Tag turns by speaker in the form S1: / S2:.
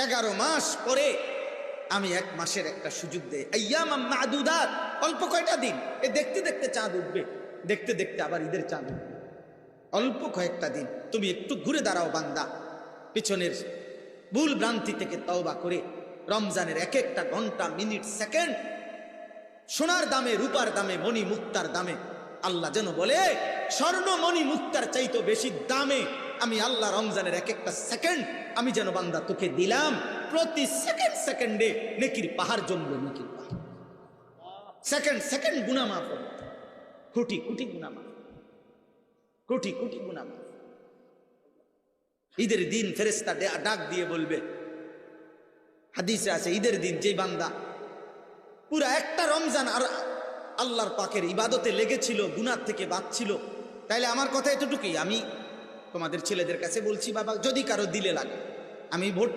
S1: 11 মাস পরে আমি 1 মাসের একটা সুযোগ দেই, আইয়ামাম মাদুদাত, অল্প কয়টা দিন, দেখতে দেখতে চাঁদ উঠবে, দেখতে দেখতে আবার ঈদের চাঁদ উঠবে, অল্প কয়েকটা দিন। তুমি একটু ঘুরে দাঁড়াও বান্দা, পিছনের ভুল ভ্রান্তি থেকে তওবা করে রমজানের এক একটা ঘন্টা, মিনিট, সেকেন্ড সোনার দামে, রূপার দামে, মণি মুক্তার দামে। আল্লাহ যেন বলে, স্বর্ণ মণি মুক্তার চাইতো বেশি দামে আমি আল্লাহ রমজানের এক একটা সেকেন্ড আমি যেন বান্দা তোকে দিলাম। প্রতি সেকেন্ড সেকেন্ডে নেকির পাহাড় জমবে, নেকির পাহাড়। সেকেন্ড সেকেন্ড গুনাহ মাফ হবে, কোটি কোটি গুনাহ মাফ, কোটি কোটি গুনাহ মাফ। ঈদের দিন ফেরেশতা ডাক দিয়ে বলবে, হাদিসে আছে, ঈদের দিন যে বান্দা পুরা একটা রমজান আর আল্লাহর পাকের ইবাদতে লেগেছিল, গুনাহ থেকে বাঁচছিল, তাইলে আমার কথা এতটুকুই। আমি তোমাদের ছেলেদের কাছে বলছি, বাবা যদি কারো দিলে লাগে, আমি ভোট